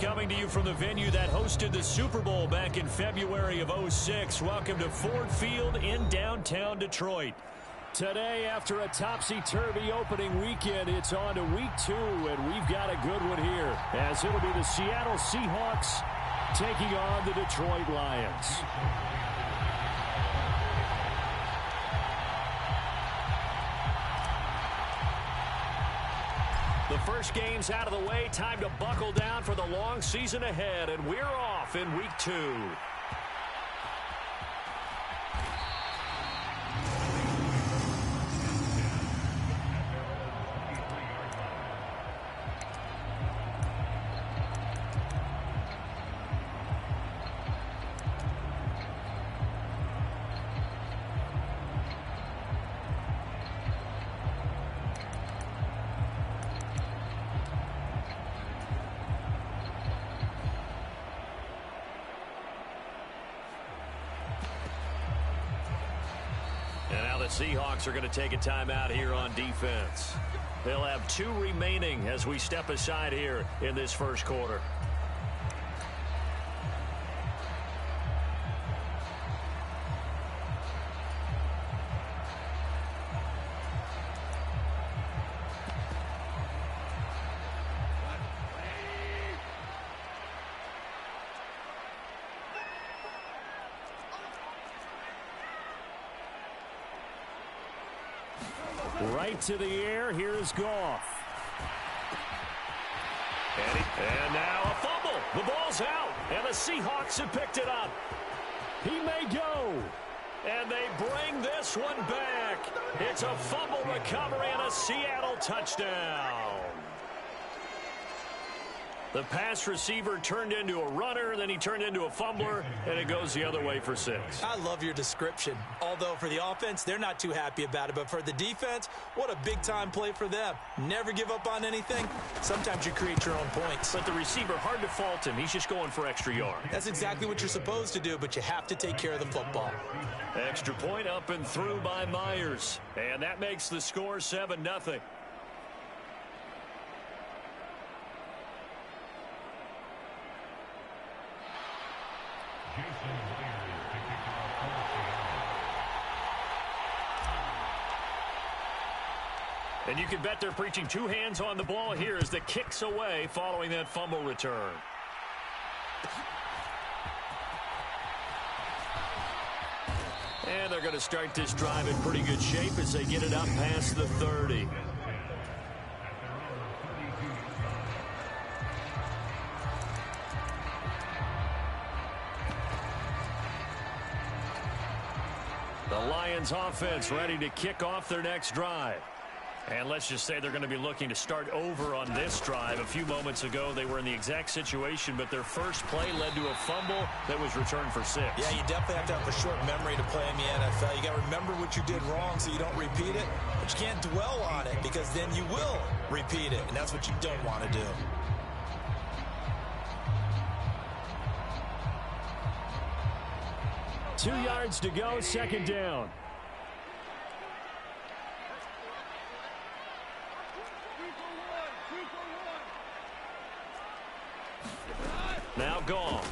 Coming to you from the venue that hosted the Super Bowl back in February of '06. Welcome to Ford Field in downtown Detroit. Today, after a topsy-turvy opening weekend, it's on to week 2, and we've got a good one here, as it'll be the Seattle Seahawks taking on the Detroit Lions. The first game's out of the way. Time to buckle down for the long season ahead, and we're off in week 2. The Seahawks are going to take a timeout here on defense. They'll have 2 remaining as we step aside here in this first quarter. Right to the air. Here's Goff. And now a fumble. The ball's out, and the Seahawks have picked it up. He may go. And they bring this one back. It's a fumble recovery and a Seattle touchdown. The pass receiver turned into a runner, then he turned into a fumbler, and it goes the other way for 6. I love your description. Although for the offense, they're not too happy about it. But for the defense, what a big-time play for them. Never give up on anything. Sometimes you create your own points. But the receiver, hard to fault him. He's just going for extra yard. That's exactly what you're supposed to do, but you have to take care of the football. Extra point up and through by Myers. And that makes the score 7-0. And you can bet they're preaching 2 hands on the ball here as the kick's away following that fumble return. And they're going to start this drive in pretty good shape as they get it up past the 30. The Lions offense ready to kick off their next drive. And let's just say they're going to be looking to start over on this drive. A few moments ago, they were in the exact situation, but their first play led to a fumble that was returned for 6. Yeah, you definitely have to have a short memory to play in the NFL. You got to remember what you did wrong so you don't repeat it, but you can't dwell on it because then you will repeat it, and that's what you don't want to do. Two yards to go, second down. Now Goff.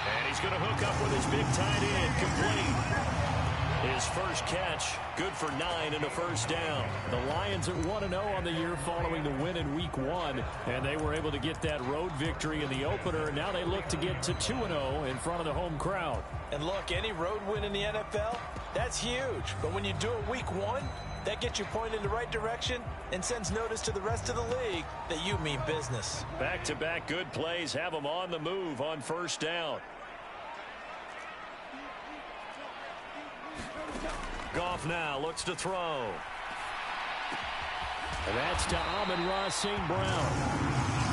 And he's going to hook up with his big tight end, complete. His first catch, good for 9 and a first down. The Lions at 1-0 on the year following the win in week 1, and they were able to get that road victory in the opener, and now they look to get to 2-0 in front of the home crowd. And look, any road win in the NFL, that's huge. But when you do it week 1, that gets you pointed in the right direction and sends notice to the rest of the league that you mean business. Back-to-back good plays have them on the move on first down. Goff now looks to throw. And that's to Amon-Ra St. Brown.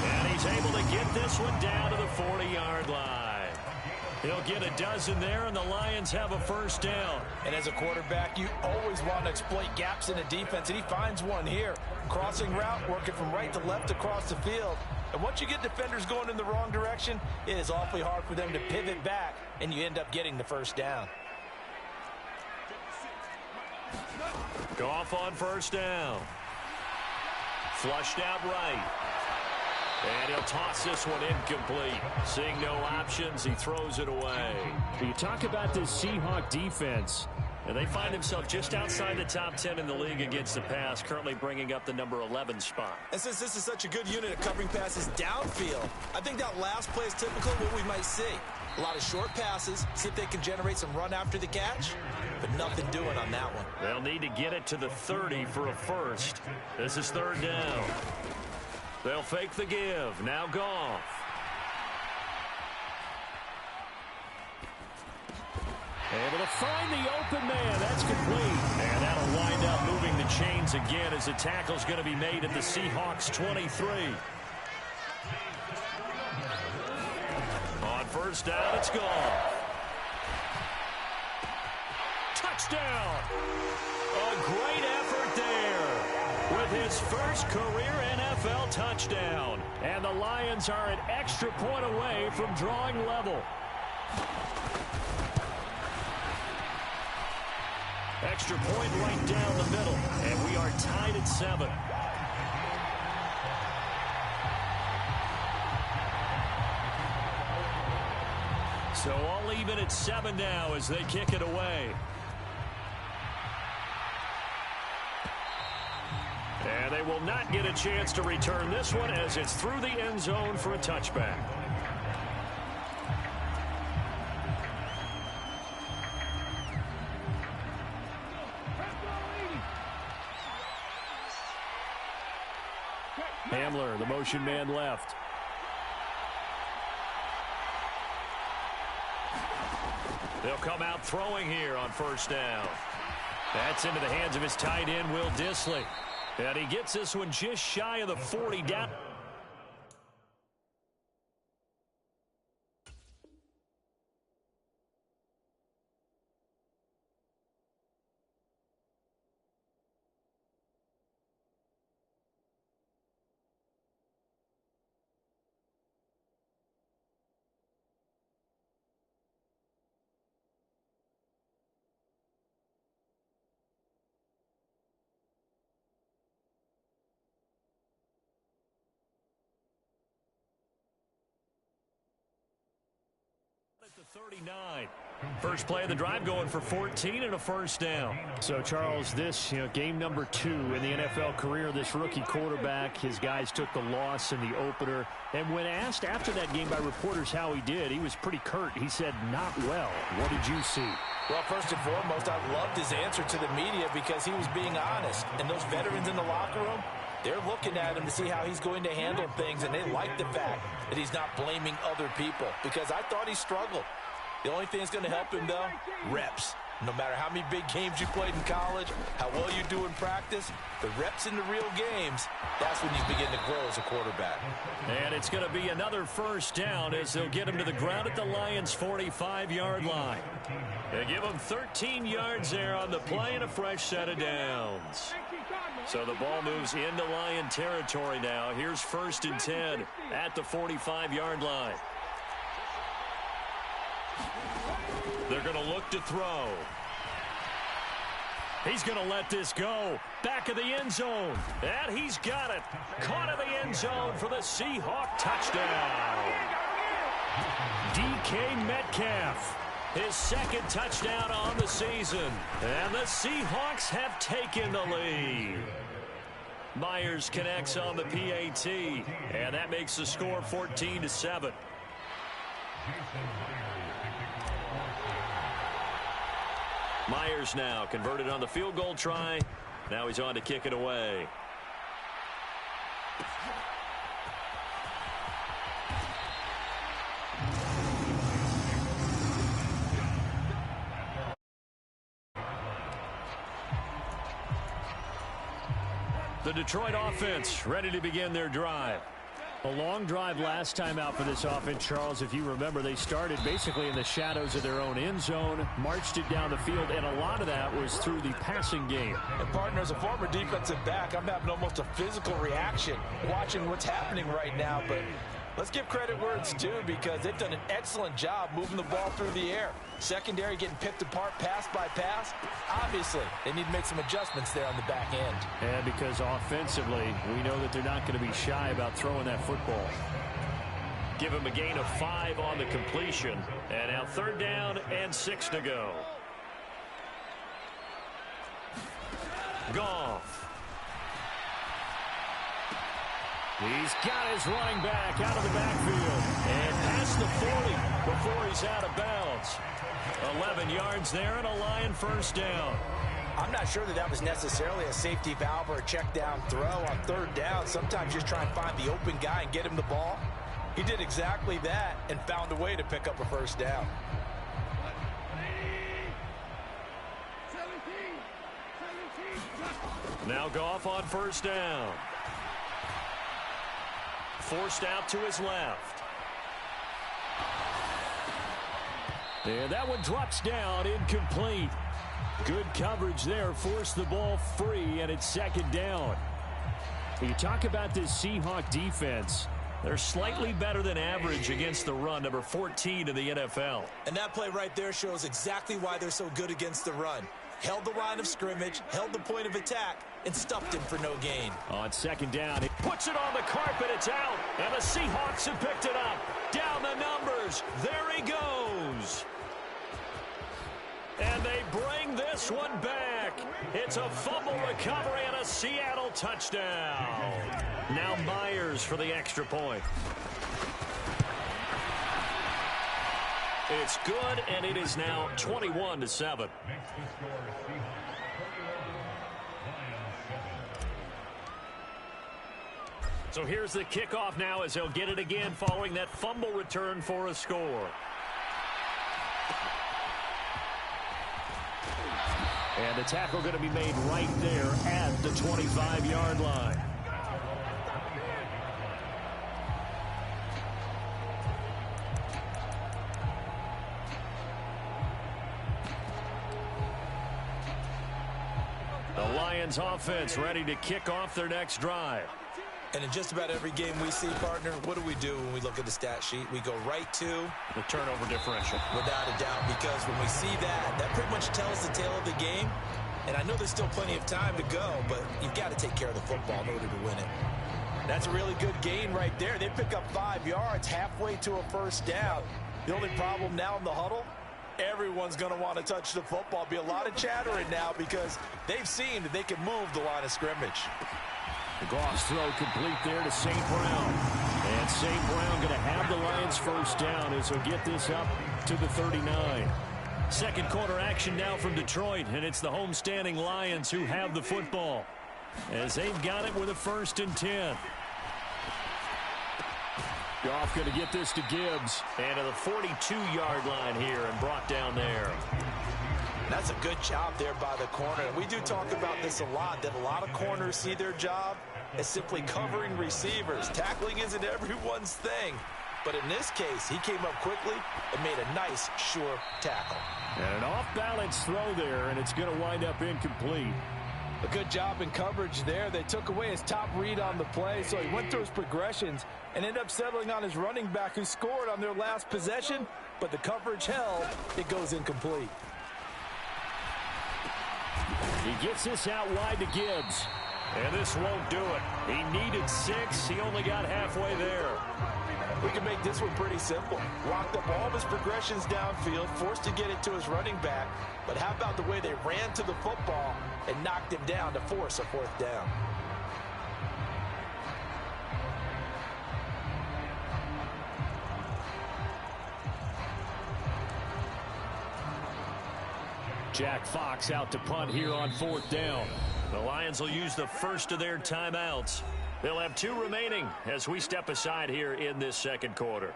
And he's able to get this one down to the 40-yard line. He'll get a dozen there, and the Lions have a first down. And as a quarterback, you always want to exploit gaps in the defense, and he finds one here. Crossing route, working from right to left across the field. And once you get defenders going in the wrong direction, it is awfully hard for them to pivot back, and you end up getting the first down. Goff on first down. Flushed out right. And he'll toss this one incomplete. Seeing no options, he throws it away. You talk about this Seahawk defense. And they find themselves just outside the top 10 in the league against the pass, currently bringing up the number 11 spot. And since this is such a good unit of covering passes downfield, I think that last play is typical of what we might see. A lot of short passes, see if they can generate some run after the catch, but nothing doing on that one. They'll need to get it to the 30 for a first. This is third down. They'll fake the give. Now Goff. Able to find the open man. That's complete. And that'll wind up moving the chains again as the tackle's going to be made at the Seahawks 23. On first down, it's Goff. Touchdown. A great effort there with his first career NFL touchdown. And the Lions are an extra point away from drawing level. Extra point right down the middle, and we are tied at 7. So all even at 7 now as they kick it away. And they will not get a chance to return this one as it's through the end zone for a touchback. Hamler, the motion man left. They'll come out throwing here on first down. That's into the hands of his tight end, Will Dissly. And he gets this one just shy of the 40 down. The 39. First play of the drive going for 14 and a first down. So, Charles, this, game number 2 in the NFL career, this rookie quarterback, his guys took the loss in the opener. And when asked after that game by reporters how he did, he was pretty curt. He said, not well. What did you see? Well, first and foremost, I loved his answer to the media because he was being honest. And those veterans in the locker room, they're looking at him to see how he's going to handle things, and they like the fact that he's not blaming other people because I thought he struggled. The only thing that's going to help him, though, reps. No matter how many big games you played in college, how well you do in practice, the reps in the real games, that's when you begin to grow as a quarterback. And it's going to be another first down as they'll get him to the ground at the Lions' 45-yard line. They give him 13 yards there on the play and a fresh set of downs. So the ball moves into Lion territory now. Here's first and 10 at the 45-yard line. They're going to look to throw. He's going to let this go. Back of the end zone. And he's got it. Caught in the end zone for the Seahawk touchdown. DK Metcalf. His second touchdown on the season. And the Seahawks have taken the lead. Myers connects on the PAT. And that makes the score 14-7. Myers now converted on the field goal try. Now he's on to kick it away. The Detroit offense ready to begin their drive. A long drive last time out for this offense, Charles. If you remember, they started basically in the shadows of their own end zone, marched it down the field, and a lot of that was through the passing game. And, partner, as a former defensive back, I'm having almost a physical reaction watching what's happening right now. But let's give credit where it's due because they've done an excellent job moving the ball through the air. Secondary getting picked apart pass by pass. Obviously, they need to make some adjustments there on the back end. And because offensively, we know that they're not going to be shy about throwing that football. Give him a gain of 5 on the completion. And now 3rd down and 6 to go. Goff. He's got his running back out of the backfield. And past the 40 before he's out of bounds. 11 yards there and a Lion 1st down. I'm not sure that was necessarily a safety valve or a check down throw on 3rd down. Sometimes just try and find the open guy and get him the ball. He did exactly that and found a way to pick up a 1st down. Now Goff on 1st down. Forced out to his left. And that one drops down, incomplete. Good coverage there, forced the ball free, and it's 2nd down. You talk about this Seahawk defense. They're slightly better than average against the run, number 14 in the NFL. And that play right there shows exactly why they're so good against the run. Held the line of scrimmage, held the point of attack, and stuffed him for no gain. On 2nd down, he puts it on the carpet, it's out, and the Seahawks have picked it up. Down the numbers, there he goes. And they bring this one back. It's a fumble recovery and a Seattle touchdown. Now Myers for the extra point. It's good, and it is now 21-7. So here's the kickoff now as they'll get it again following that fumble return for a score. And the tackle going to be made right there at the 25-yard line. The Lions offense ready to kick off their next drive. And in just about every game we see, partner, what do we do when we look at the stat sheet? We go right to the turnover differential. Without a doubt, because when we see that, that pretty much tells the tale of the game. And I know there's still plenty of time to go, but you've got to take care of the football in order to win it. That's a really good gain right there. They pick up 5 yards halfway to a 1st down. The only problem now in the huddle, everyone's going to want to touch the football. Be a lot of chattering now because they've seen that they can move the line of scrimmage. The Goff's throw complete there to St. Brown. And St. Brown going to have the Lions 1st down as he'll get this up to the 39. 2nd quarter action now from Detroit, and it's the homestanding Lions who have the football as they've got it with a 1st and 10. Goff going to get this to Gibbs and to the 42-yard line here and brought down there. That's a good job there by the corner. And we do talk about this a lot, that a lot of corners see their job as simply covering receivers. Tackling isn't everyone's thing. But in this case, he came up quickly and made a nice, sure tackle. And an off-balance throw there, and it's going to wind up incomplete. A good job in coverage there. They took away his top read on the play, so he went through his progressions and ended up settling on his running back who scored on their last possession, but the coverage held. It goes incomplete. He gets this out wide to Gibbs. And this won't do it. He needed 6. He only got halfway there. We can make this one pretty simple. Locked up all of his progressions downfield, forced to get it to his running back. But how about the way they ran to the football and knocked him down to force a 4th down? Jack Fox out to punt here on 4th down. The Lions will use the first of their timeouts. They'll have 2 remaining as we step aside here in this 2nd quarter.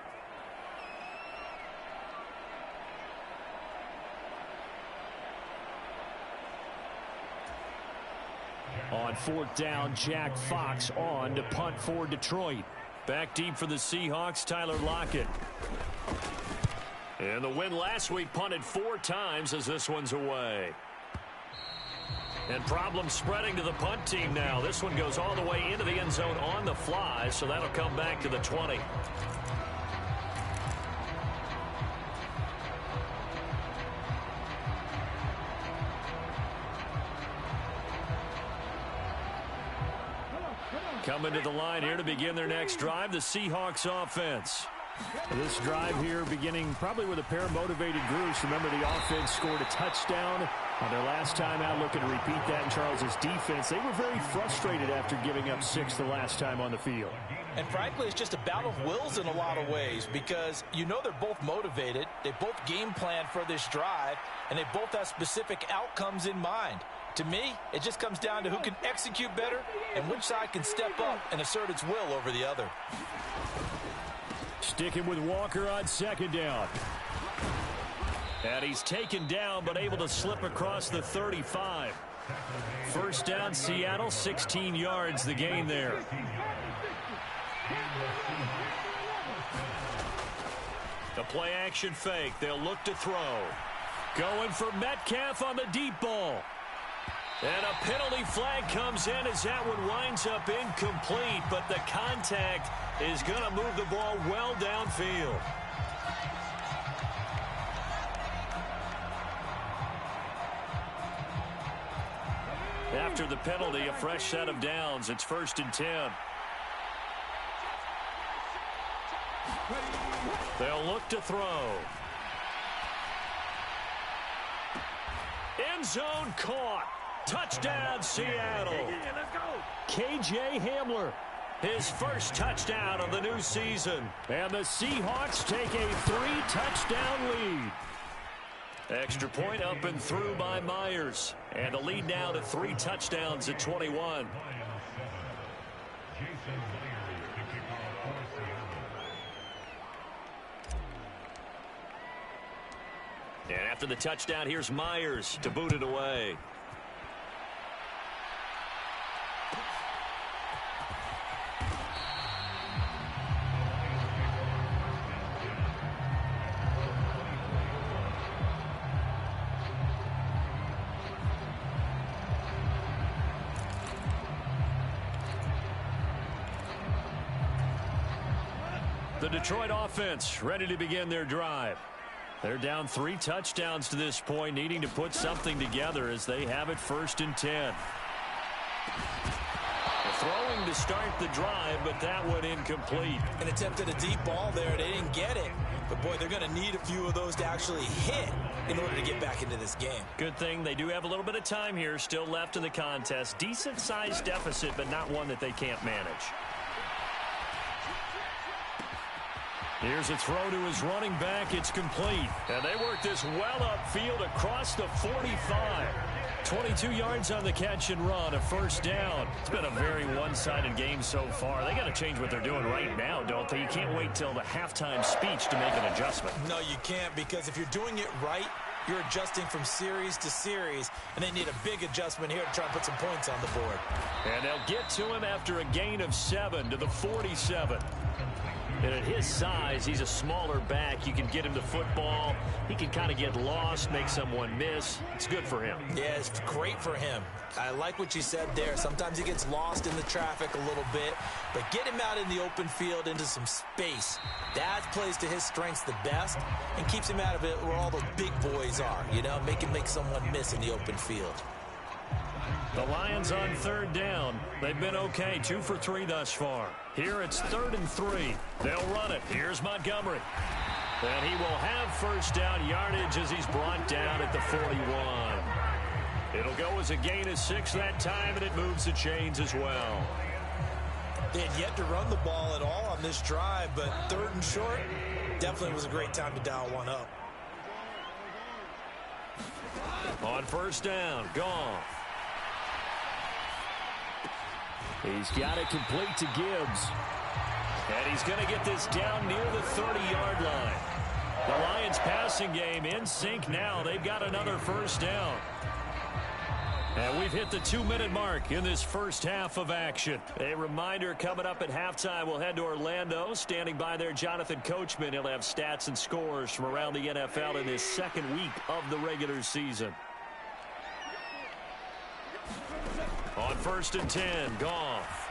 On 4th down, Jack Fox on to punt for Detroit. Back deep for the Seahawks, Tyler Lockett. And the win last week punted 4 times as this one's away. And problems spreading to the punt team now. This one goes all the way into the end zone on the fly, so that'll come back to the 20. Coming to the line here to begin their next drive, the Seahawks offense. This drive here beginning probably with a pair of motivated groups. Remember, the offense scored a touchdown on their last time out, looking to repeat that in Charles's defense. They were very frustrated after giving up 6 the last time on the field. And frankly, it's just a battle of wills in a lot of ways because you know they're both motivated. They both game plan for this drive, and they both have specific outcomes in mind. To me, it just comes down to who can execute better and which side can step up and assert its will over the other. Sticking with Walker on second down. And he's taken down but able to slip across the 35. First down, Seattle, 16 yards the gain there. The play action fake. They'll look to throw. Going for Metcalf on the deep ball. And a penalty flag comes in as that one winds up incomplete, but the contact is going to move the ball well downfield. After the penalty, a fresh set of downs. It's 1st and 10. They'll look to throw. End zone caught. Touchdown, Seattle. K.J. Hamler, his first touchdown of the new season. And the Seahawks take a 3-touchdown lead. Extra point up and through by Myers. And the lead now to 3 touchdowns at 21. And after the touchdown, here's Myers to boot it away. The Detroit offense ready to begin their drive. They're down 3 touchdowns to this point, needing to put something together as they have it 1st and 10. Throwing to start the drive, but that one incomplete. An attempt at a deep ball there. They didn't get it. But, boy, they're going to need a few of those to actually hit in order to get back into this game. Good thing they do have a little bit of time here still left in the contest. Decent-sized deficit, but not one that they can't manage. Here's a throw to his running back. It's complete. And they work this well upfield across the 45. 22 yards on the catch and run, a first down. It's been a very one-sided game so far. They got to change what they're doing right now, don't they? You can't wait till the halftime speech to make an adjustment. No, you can't, because if you're doing it right, you're adjusting from series to series, and they need a big adjustment here to try and put some points on the board. And they'll get to him after a gain of 7 to the 47. And at his size, he's a smaller back. You can get him the football. He can kind of get lost, make someone miss. It's good for him. Yeah, it's great for him. I like what you said there. Sometimes he gets lost in the traffic a little bit, but get him out in the open field into some space. That plays to his strengths the best and keeps him out of it where all the big boys are, you know, make someone miss in the open field. The Lions on 3rd down. They've been okay, 2 for 3 thus far. Here it's 3rd and 3. They'll run it. Here's Montgomery. And he will have first down yardage as he's brought down at the 41. It'll go as a gain of 6 that time, and it moves the chains as well. They had yet to run the ball at all on this drive, but 3rd and short definitely was a great time to dial one up. On first down, Goff. He's got it complete to Gibbs. And he's going to get this down near the 30-yard line. The Lions passing game in sync now. They've got another first down. And we've hit the 2-minute mark in this first half of action. A reminder, coming up at halftime, we'll head to Orlando. Standing by there, Jonathan Coachman. He'll have stats and scores from around the NFL in this second week of the regular season. On 1st and 10, Goff.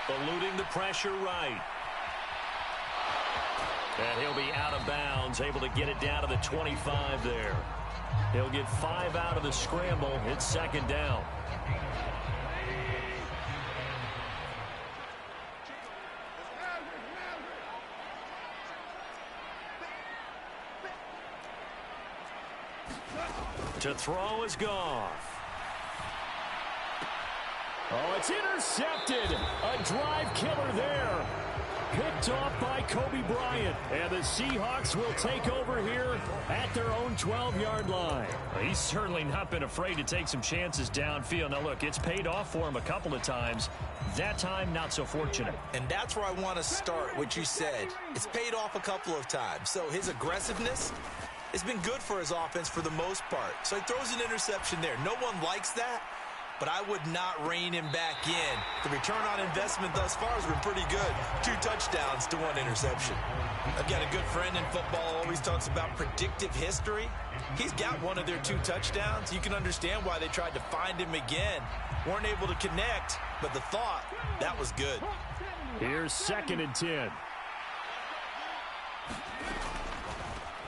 Eluding the pressure right. And he'll be out of bounds, able to get it down to the 25 there. He'll get 5 out of the scramble. It's 2nd down. To throw is Goff. Oh, it's intercepted. A drive killer there. Picked off by Kobe Bryant. And the Seahawks will take over here at their own 12-yard line. He's certainly not been afraid to take some chances downfield. Now, look, it's paid off for him a couple of times. That time, not so fortunate. And that's where I want to start, what you said. It's paid off a couple of times. So his aggressiveness has been good for his offense for the most part. So he throws an interception there. No one likes that, but I would not rein him back in. The return on investment thus far has been pretty good. 2 touchdowns to 1 interception. I've got a good friend in football, always talks about predictive history. He's got one of their 2 touchdowns. You can understand why they tried to find him again. Weren't able to connect, but the thought, that was good. Here's 2nd and 10.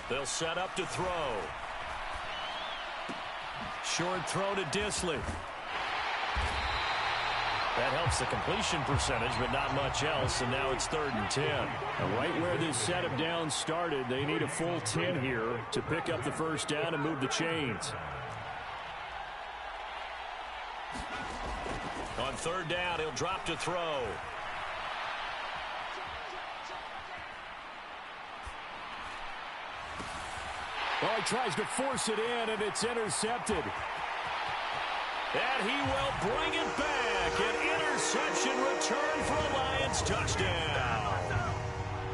They'll set up to throw. Short throw to Disley. That helps the completion percentage, but not much else, and now it's 3rd and 10. And right where this set of downs started, they need a full 10 here to pick up the first down and move the chains. On 3rd down, he'll drop to throw. Oh, he tries to force it in, and it's intercepted. And he will bring it back. An interception return for a Lions touchdown.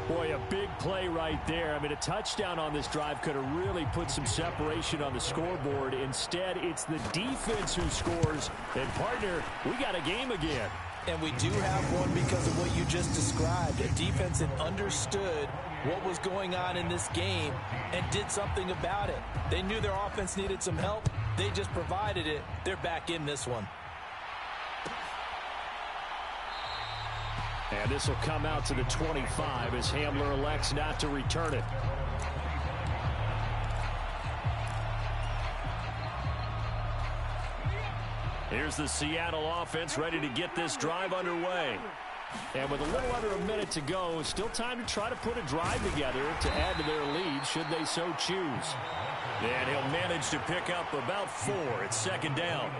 Boy, a big play right there. I mean, a touchdown on this drive could have really put some separation on the scoreboard. Instead, it's the defense who scores. And, partner, we got a game again. And we do have one because of what you just described. A defense that understood what was going on in this game and did something about it. They knew their offense needed some help. They just provided it. They're back in this one. And this will come out to the 25 as Hamler elects not to return it. Here's the Seattle offense ready to get this drive underway. And with a little under a minute to go, still time to try to put a drive together to add to their lead should they so choose. And he'll manage to pick up about 4 at 2nd down.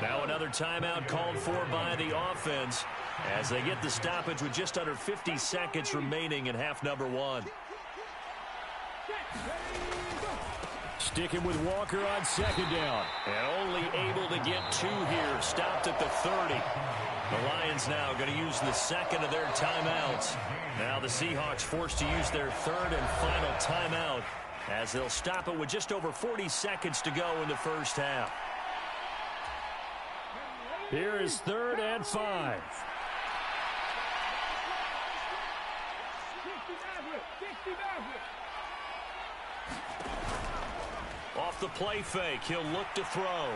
Now another timeout called for by the offense as they get the stoppage with just under 50 seconds remaining in half number 1. Sticking with Walker on 2nd down. And only able to get 2 here. Stopped at the 30. The Lions now going to use the 2nd of their timeouts. Now the Seahawks forced to use their 3rd and final timeout as they'll stop it with just over 40 seconds to go in the first half. Here is 3rd and 5. Off the play fake, he'll look to throw.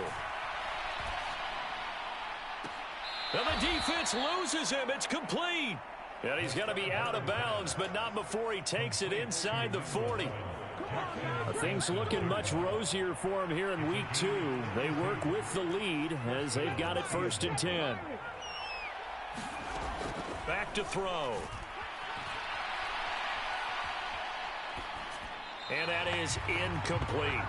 And the defense loses him. It's complete. And he's going to be out of bounds, but not before he takes it inside the 40. Things looking much rosier for him here in week 2. They work with the lead as they've got it 1st and 10. Back to throw. And that is incomplete.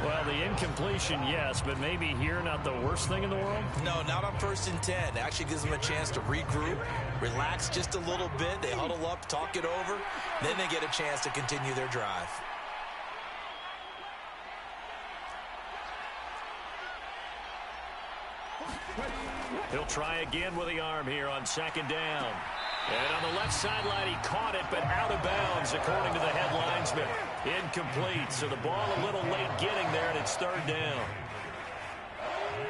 Well, the incompletion, yes, but maybe here not the worst thing in the world? No, not on 1st and 10. It actually gives them a chance to regroup, relax just a little bit. They huddle up, talk it over. Then they get a chance to continue their drive. He'll try again with the arm here on 2nd down. And on the left sideline, he caught it, but out of bounds, according to the head linesman. Incomplete, so the ball a little late getting there, and it's 3rd down.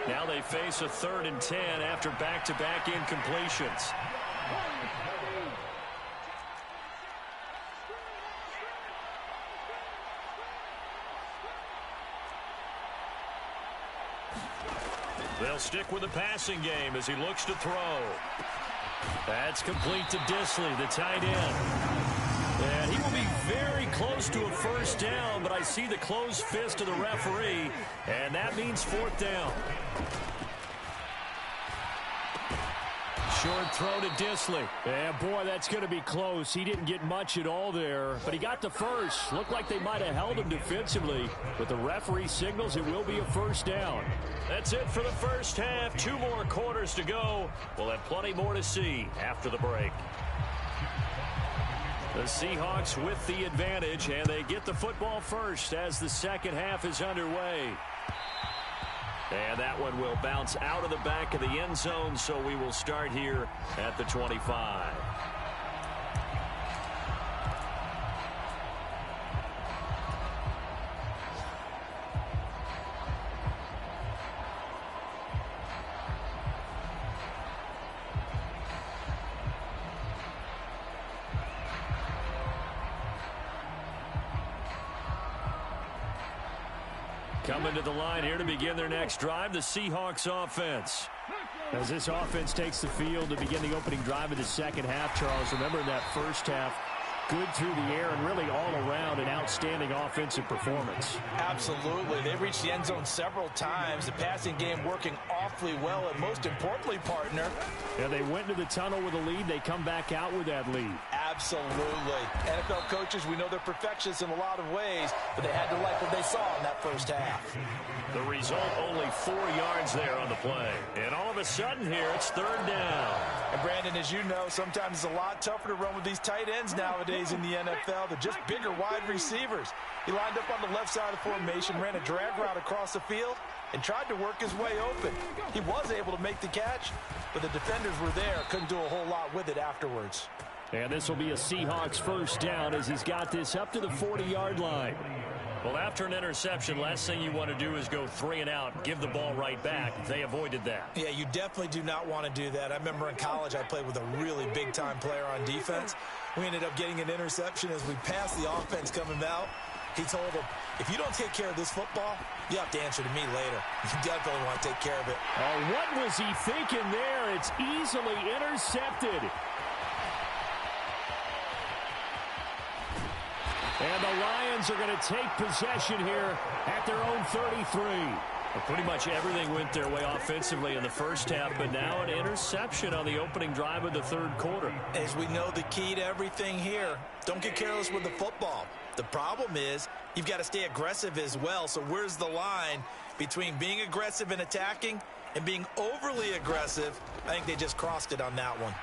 Now they face a 3rd and 10 after back-to-back incompletions. They'll stick with the passing game as he looks to throw. That's complete to Disley, the tight end. And he will be very close to a 1st down, but I see the closed fist of the referee, and that means 4th down. Short throw to Disley. And boy, that's going to be close. He didn't get much at all there, but he got the first. Looked like they might have held him defensively, but the referee signals it will be a first down. That's it for the first half. 2 more quarters to go. We'll have plenty more to see after the break. The Seahawks with the advantage, and they get the football first as the second half is underway. And that one will bounce out of the back of the end zone, so we will start here at the 25. Coming to the line here to begin their next drive, the Seahawks offense. As this offense takes the field to begin the opening drive of the second half, Charles, remember in that first half, good through the air and really all around an outstanding offensive performance. Absolutely. They reached the end zone several times. The passing game working awfully well, and most importantly, partner. Yeah, they went into the tunnel with a lead. They come back out with that lead. Absolutely. NFL coaches, we know they're perfectionists in a lot of ways, but they had to like what they saw in that first half. The result, only 4 yards there on the play. And all of a sudden here, it's third down. And Brandon, as you know, sometimes it's a lot tougher to run with these tight ends nowadays in the NFL. They're just bigger wide receivers. He lined up on the left side of the formation, ran a drag route across the field, and tried to work his way open. He was able to make the catch, but the defenders were there. Couldn't do a whole lot with it afterwards. And this will be a Seahawks first down as he's got this up to the 40-yard line. Well, after an interception, last thing you want to do is go 3 and out, give the ball right back. They avoided that. Yeah, you definitely do not want to do that. I remember in college I played with a really big-time player on defense. We ended up getting an interception as we passed the offense coming out. He told him, if you don't take care of this football, you have to answer to me later. You definitely want to take care of it. Oh, what was he thinking there? It's easily intercepted. And the Lions are going to take possession here at their own 33. Well, pretty much everything went their way offensively in the first half, but now an interception on the opening drive of the third quarter. As we know, the key to everything here, don't get careless with the football. The problem is you've got to stay aggressive as well. So where's the line between being aggressive and attacking and being overly aggressive? I think they just crossed it on that one.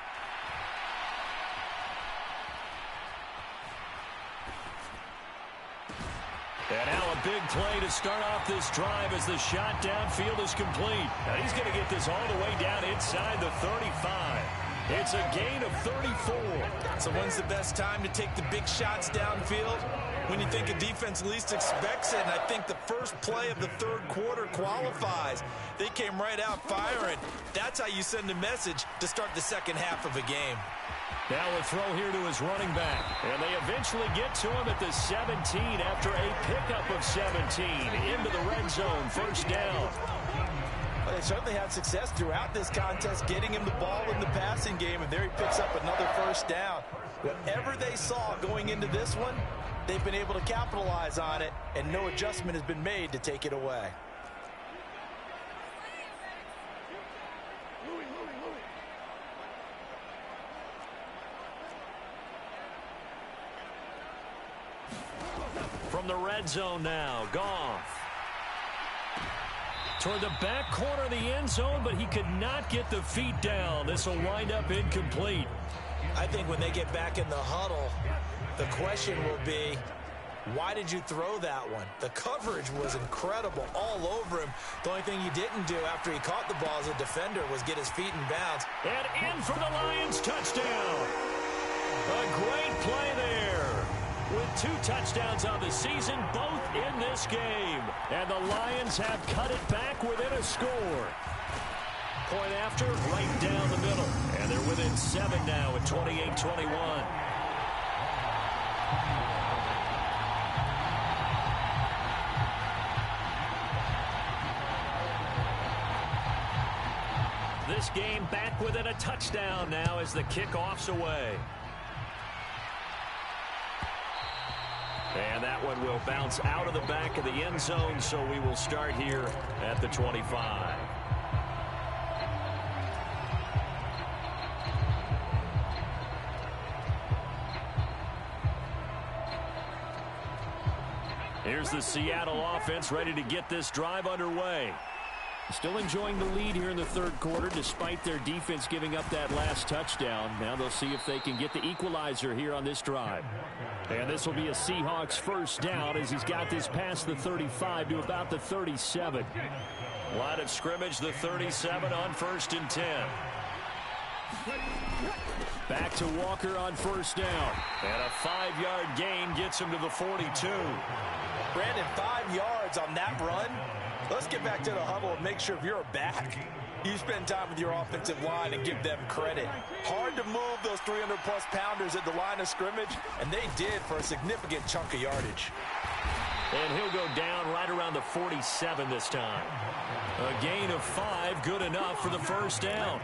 And now a big play to start off this drive as the shot downfield is complete. Now he's going to get this all the way down inside the 35. It's a gain of 34. So when's the best time to take the big shots downfield? When you think a defense least expects it, and I think the first play of the third quarter qualifies. They came right out firing. That's how you send a message to start the second half of a game. Now a throw here to his running back. And they eventually get to him at the 17 after a pickup of 17 into the red zone. First down. Well, they certainly had success throughout this contest, getting him the ball in the passing game, and there he picks up another first down. Whatever they saw going into this one, they've been able to capitalize on it, and no adjustment has been made to take it away. From the red zone now, Goff. Toward the back corner of the end zone, but he could not get the feet down. This will wind up incomplete. I think when they get back in the huddle, the question will be, why did you throw that one? The coverage was incredible all over him. The only thing he didn't do after he caught the ball as a defender was get his feet in bounds. And in for the Lions touchdown. A great play there. With 2 touchdowns on the season, both in this game. And the Lions have cut it back within a score. Point after, right down the middle. And they're within 7 now at 28-21. This game back within a touchdown now as the kickoff's away. And that one will bounce out of the back of the end zone, so we will start here at the 25. Here's the Seattle offense ready to get this drive underway. Still enjoying the lead here in the third quarter despite their defense giving up that last touchdown. Now they'll see if they can get the equalizer here on this drive. And this will be a Seahawks first down as he's got this past the 35 to about the 37. Line of scrimmage, the 37 on 1st and 10. Back to Walker on first down. And a 5-yard gain gets him to the 42. Brandon, 5 yards on that run. Let's get back to the huddle and make sure if you're back, you spend time with your offensive line and give them credit. Hard to move those 300-plus pounders at the line of scrimmage, and they did for a significant chunk of yardage. And he'll go down right around the 47 this time. A gain of 5, good enough for the first down.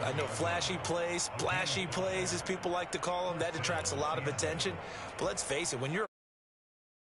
I know flashy plays, splashy plays, as people like to call them, that attracts a lot of attention. But let's face it, when you're